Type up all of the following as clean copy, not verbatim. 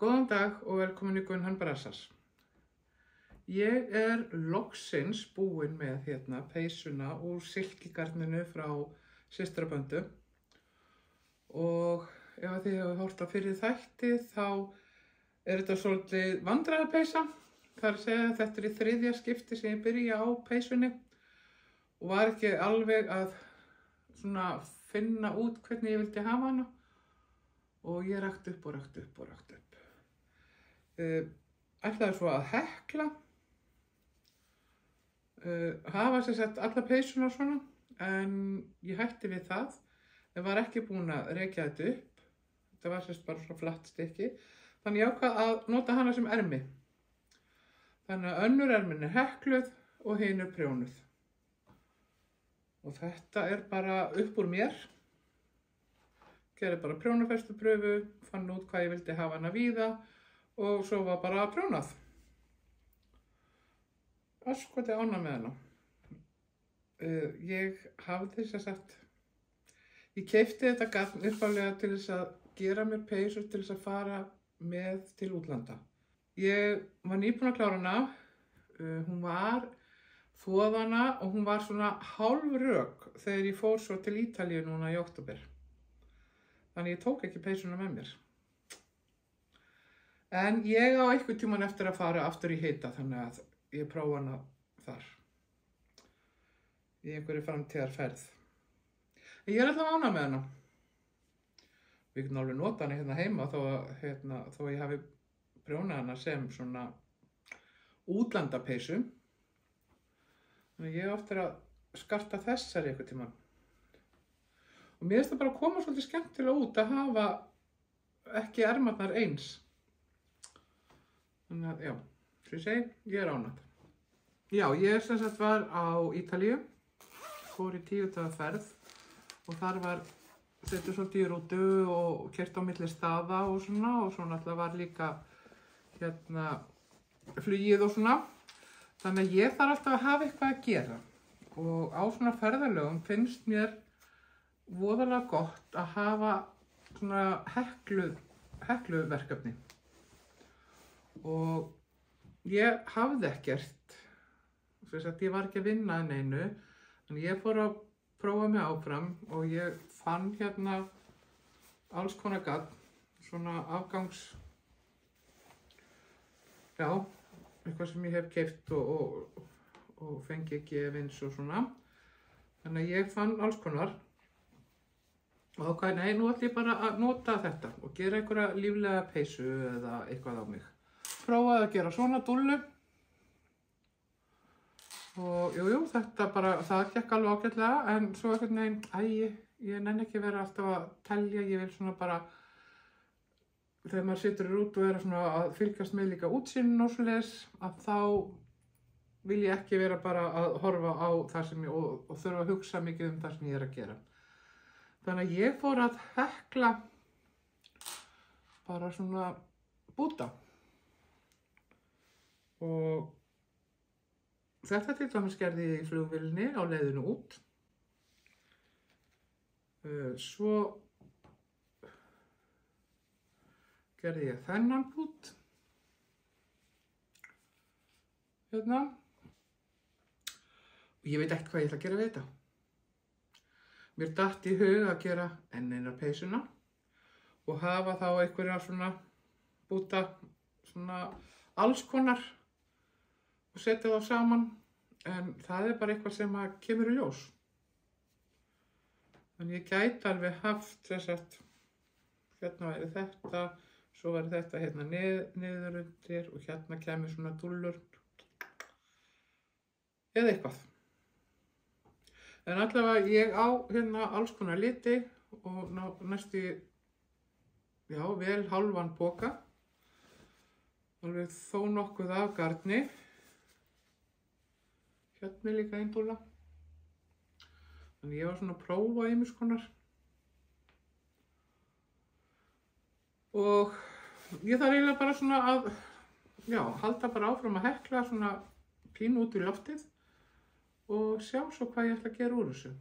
Góðan dag og velkomin í Gunn Brassars. Ég loksins búin með peysuna úr silkigarninu frá systraböndu og ef þið hefur horft á fyrri þætti þá þetta svolítið vandræðapeysa. Það að segja að þetta í þriðja skipti sem ég byrja á peysunni og var ekki alveg að finna út hvernig ég vildi hafa hana og ég rakti upp og rakti upp og rakti upp. Ætlaði svo að hekla, hafa sem sagt alla peysuna svona, en ég hætti við það. Ég var ekki búin að rekja þetta upp, þetta var sem sagt bara svona flatt stykki, þannig ég ákvað að nota hana sem ermi. Þannig að önnur ermin hekluð og hin prjónuð. Og þetta bara upp úr mér. Gerði bara prjónafestupröfu, fann út hvað ég vildi hafa hana víða og svo var bara prjónað. Öskoti ánægð með hana. Ég hafði sem sagt, ég keypti þetta garn upphaflega til þess að gera mér peysur til þess að fara með til útlanda. Ég var nýbúin að klára hana, hún var þvoðana og hún var svona hálfrök þegar ég fór svo til Ítalíu núna í október. Þannig ég tók ekki peysuna með mér. En ég á einhvern tímann eftir að fara aftur í hita þannig að ég prófa hana þar. Í einhverju framtíðarferð. En ég alltaf ánægð með hana. Við getum alveg nota hana hérna heima þó ég hafi prjónað hana sem svona útlandapeysu. Þannig ég á eftir að skarta þessari einhvern tímann. Og mér finnst það bara að koma svolítið skemmtilega út að hafa ekki ermarnar eins. Þannig að, já, svo ég segi, ég ánægð. Já, ég sem sagt var á Ítalíu, fór í 10 daga ferð og þar var setið svolítið í rútu og keyrt á milli staða og svo náttúrulega var líka flugið og svona. Þannig að ég þarf alltaf að hafa eitthvað að gera og á svona ferðalögum finnst mér voðalega gott að hafa svona hekluverkefni. Og ég hafði ekkert, þess að ég var ekki að vinna að neinu, þannig ég fór að prófa mig áfram og ég fann alls konar gagn, svona eitthvað sem ég hef keypt og fengið gefins og svona. Þannig að ég fann alls konar og ákvað, nei, nú ætlum ég bara að nota þetta og gera einhverja líflega peysu eða eitthvað á mig. Prófaði að gera svona dúllu og þetta bara, það gekk alveg ágætlega en svo einhvern veginn, ég nenni ekki vera alltaf að telja, ég vil svona bara, þegar maður situr út og svona að fylgjast með líka útsýnin og svoleiðis, að þá vil ég ekki vera bara að horfa á það sem ég, og þurfa að hugsa mikið það sem ég að gera. Þannig að ég fór að hekla bara svona búta. Og þetta til dæmis gerði ég í flugvélinni á leiðinu út. Svo gerði ég þennan bút. Hérna. Og ég veit ekkert hvað ég ætla að gera við þetta. Mér datt í hug að gera enn eina peysuna og hafa þá einhverja svona búta, svona alls konar og setja þá saman, en það bara eitthvað sem kemur í ljós. Þannig ég gæti alveg haft þess að hérna væri þetta, svo væri þetta hérna niður undir og hérna kemur svona dúllur eða eitthvað. En allavega ég á hérna alls konar liti og næstu, vel hálfan poka, alveg þó nokkuð af garni. Hérna líka einn dúlla. Þannig ég var svona að prófa ýmiss konar. Og ég þarf eiginlega bara svona að, halda bara áfram að hekla svona pínu út í loftið og sjá svo hvað ég ætla að gera úr þessu.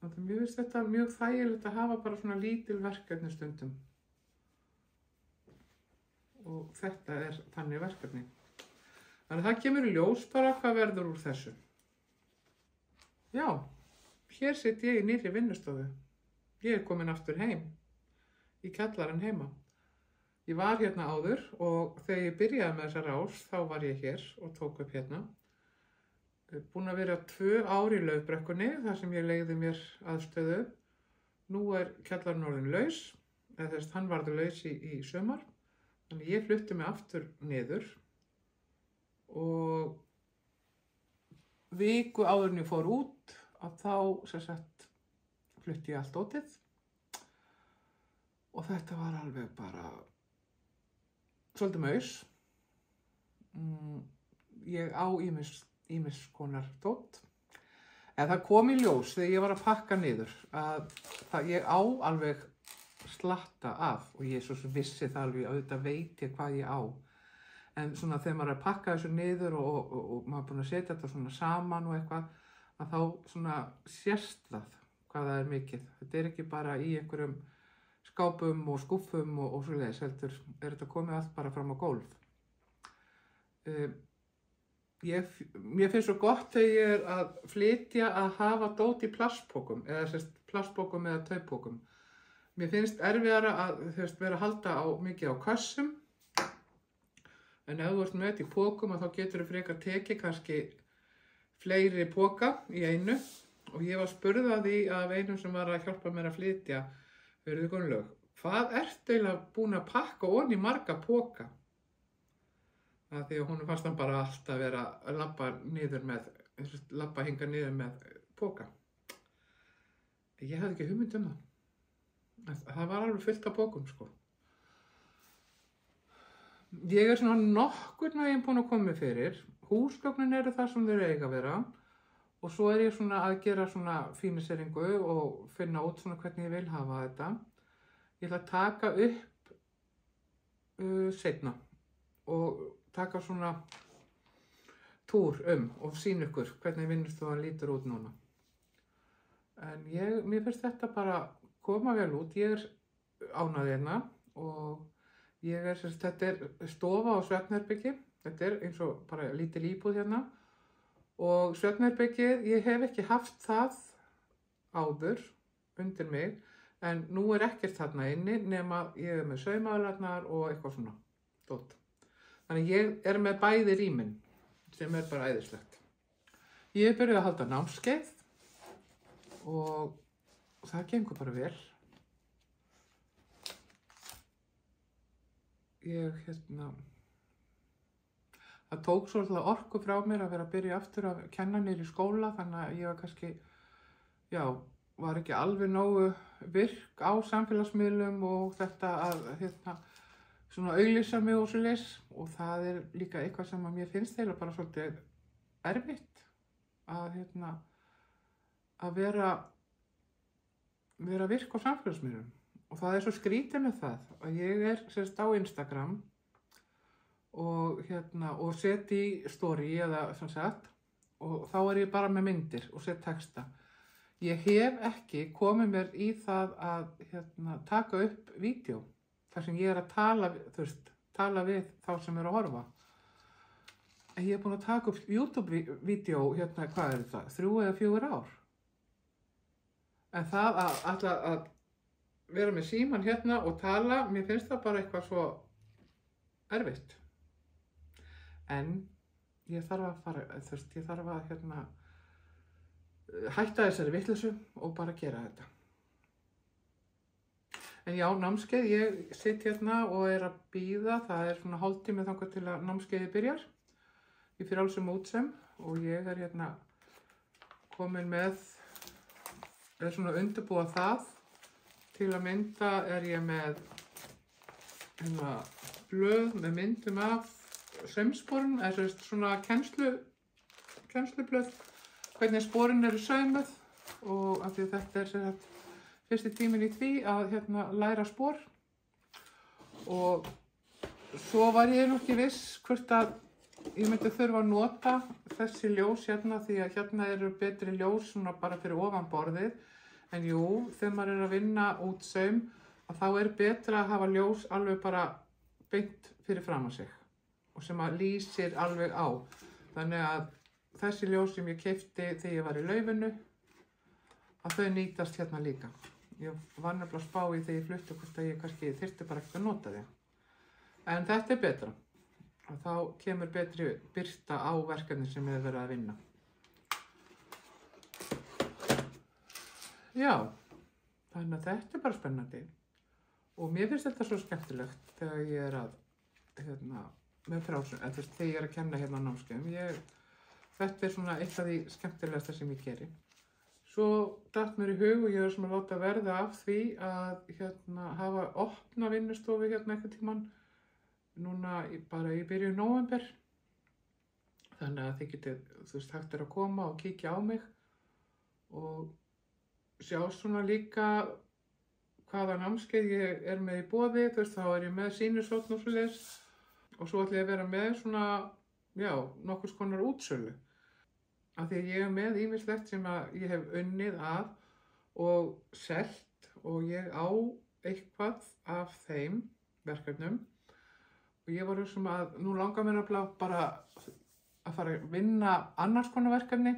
Þannig að mér finnst þetta mjög þægilegt að hafa bara svona lítil verkefni stundum. Og þetta er þannig verkefni. Þannig að það kemur í ljós bara hvað verður úr þessu. Já, hér sitt ég í nýrri vinnustofu. Ég er komin aftur heim, í kjallarann heima. Ég var hérna áður og þegar ég byrjaði með þessa rás, þá var ég hér og tók upp hérna. Búin að vera 2 ár í Laufbrekkunni, þar sem ég leigði mér aðstöðu. Nú er kjallarinn orðinn laus, eða þess að hann varð laus í sumar. Þannig ég flutti mig aftur niður og viku áður en ég fór út, að þá sem sagt flutti ég allt ótið. Og þetta var alveg bara svolítið maus. Ég á ýmis konar dót. En það kom í ljós þegar ég var að pakka niður að ég á alveg slatta af og ég svo sem vissi það alveg, auðvitað veit ég hvað ég á. En svona þegar maður er að pakka þessu niður og maður er búin að setja þetta svona saman og eitthvað, að þá svona sést það hvað það er mikið. Þetta er ekki bara í einhverjum skápum og skúffum og svoleiðis, heldur er þetta komið allt bara fram á gólf. Mér finnst svo gott þegar ég er að flytja að hafa dót í plastpokum, eða plastpokum eða tauppokum. Mér finnst erfiðara að vera að halda mikið á kössum, en ef þú ert með þetta í pokum þá getur þú frekar tekið kannski fleiri poka í einu. Og ég var spurð að því af einum sem var að hjálpa mér að flytja, Heyrðu Gunnlaug, hvað ertu eiginlega búin að pakka ofan í marga poka? Það því að honum fannst hann bara alltaf vera að labba hinga niður með poka. Ég hafði ekki hugmynd um það. Það var alveg fullt af pokum, sko. Ég er svona nokkurn veginn búin að koma mér fyrir. Húsgögnin eru það sem þau eiga að vera. Og svo er ég svona að gera svona fíniseringu og finna út svona hvernig ég vil hafa þetta. Ég ætla að taka upp seinna og taka svona túr og sýna ykkur hvernig vinnustofan lítur út núna. En mér finnst þetta bara koma vel út. Ég er ánægð hérna og þetta er stofa og svefnherbyggi. Þetta er eins og bara lítil íbúð hérna. Og svefnherbergið, ég hef ekki haft það áður undir mig, en nú er ekkert þarna inni nema ég er með saumavélarnar og eitthvað svona dót. Þannig ég er með bæði rýmin, sem er bara æðislegt. Ég hef byrjað að halda námskeið og það gengur bara vel. Það tók svolítið orku frá mér að vera að byrja aftur að kenna niður í skóla, þannig að ég var kannski, var ekki alveg nógu virk á samfélagsmiðlum og þetta að svona auglýsa mig og svoleiðis. Og það er líka eitthvað sem að mér finnst eiginlega bara svolítið erfitt að vera virk á samfélagsmiðlum. Og það er svo skrítið með það að ég er á Instagram og set í story eða sem sagt, og þá er ég bara með myndir og set texta. Ég hef ekki komið mér í það að taka upp vídeo þar sem ég er að tala við þá sem eru að horfa. En ég er búin að taka upp YouTube-vídeó, hvað er þetta, 3 eða 4 ár. En það að vera með símann og tala, mér finnst það bara eitthvað svo erfitt. En ég þarf að hætta þessari vitleysu og bara gera þetta. En já, námskeið, ég sitt og er að bíða, það er svona hálftími þangað til að námskeiðið byrjar í frjálsum útsem og ég er komin með, svona undirbúa það. Til að mynda er ég með blöð með myndum af saumsporum, eða svona kennslublöð, hvernig sporin eru saumuð og af því að þetta er fyrsti tíminn í því að læra spor. Og svo var ég nú ekki viss hvort að ég myndi þurfa að nota þessi ljós hérna því að hérna eru betri ljós svona bara fyrir ofan borðið. En jú, þegar maður er að vinna útsaum að þá er betra að hafa ljós alveg bara beint fyrir fram að sig og sem að lýsir alveg á. Þannig að þessi ljós sem ég keypti þegar ég var í Laufinu að þau nýtast hérna líka. Ég var nefnilega að spá í þegar ég flutti hvort að ég kannski þyrfti bara ekki að nota þau. En þetta er betra. Og þá kemur betri birta á verkefni sem ég hef verið að vinna. Já, þannig að þetta er bara spennandi. Og mér finnst þetta svo skemmtilegt þegar ég er að, með frásum, eða þegar ég er að kenna hérna á námskeiðum. Þetta er svona eitt af því skemmtilegasta sem ég geri. Svo datt mér í hug og ég er svona að láta verða af því að hafa opna vinnustofu hérna einhvern tímann núna bara í byrjun nóvember. Þannig að þið getið, hægt að koma og kíkja á mig og sjá svona líka hvaða námskeið ég er með í boði, þá er ég með sýnishorn og svoleiðis og svo ætla ég að vera með svona, nokkurs konar útsölu. Af því að ég er með ýmislegt sem að ég hef unnið að og selt og ég á eitthvað af þeim verkefnum og ég var að nú langar mér bara að fara að vinna annars konar verkefni.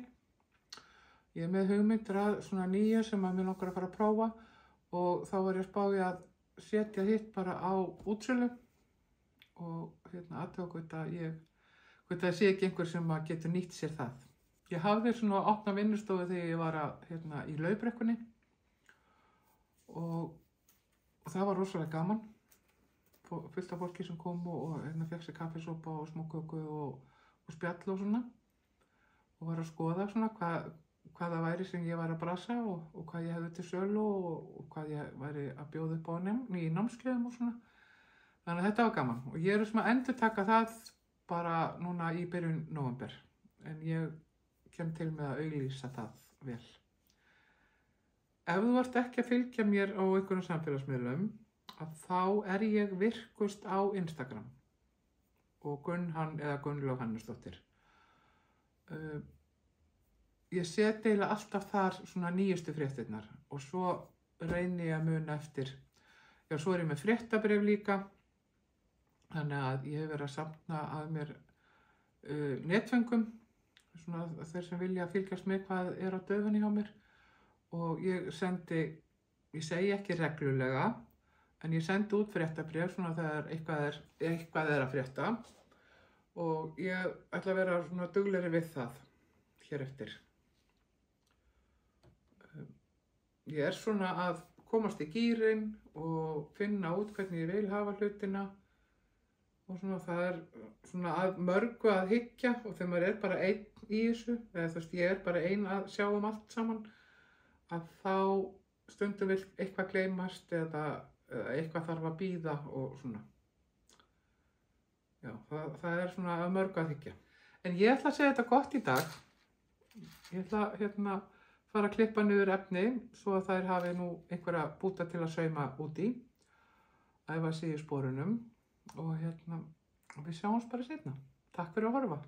Ég er með hugmyndir að svona nýju sem að mér langar að fara að prófa og þá var ég að spá í að setja hitt bara á útsölu og athuga hvort það sé ekki einhver sem að getur nýtt sér það. Ég hafði svona opna vinnustofu þegar ég var í Laufbrekkunni og það var rosalega gaman. Fullt af fólki sem kom og fékk sér kaffisopa og smóköku og spjall og svona og var að skoða svona hvað það væri sem ég væri að brasa og hvað ég hefði til sölu og hvað ég væri að bjóða upp á í námskeiðum og svona. Þannig að þetta var gaman og ég er svona að endurtaka það bara núna í byrjun nóvember en ég kem til með að auglýsa það vel. Ef þú ert ekki að fylgja mér á einhverjum samfélagsmiðlum að þá er ég virkust á Instagram og Gunnlaug Hannesdóttir. Ég set eiginlega alltaf þar svona nýjustu fréttirnar og svo reyni ég að muna eftir. Já, svo er ég með fréttabréf líka, þannig að ég hef verið að safna að mér netföngum, svona þeir sem vilja fylgjast með hvað er á döfunni hjá mér og ég segi ekki reglulega, en ég sendi út fréttabréf svona þegar eitthvað er að frétta og ég ætla að vera svona duglegri við það hér eftir. Ég er svona að komast í gírinn og finna út hvernig ég vil hafa hlutina og svona það er svona að mörgu að hyggja og þegar maður er bara einn í þessu, eða ég er bara ein að sjá allt saman, að þá stundum vil eitthvað gleymast eða eitthvað þarf að bíða og svona. Já, það er svona að mörgu að hyggja. En ég ætla að segja þetta gott í dag. Ég ætla fara að klippa niður efni svo að þær hafi nú einhverja búta til að sauma út í, æfa sig í sporunum og við sjáumst bara seinna. Takk fyrir að horfa.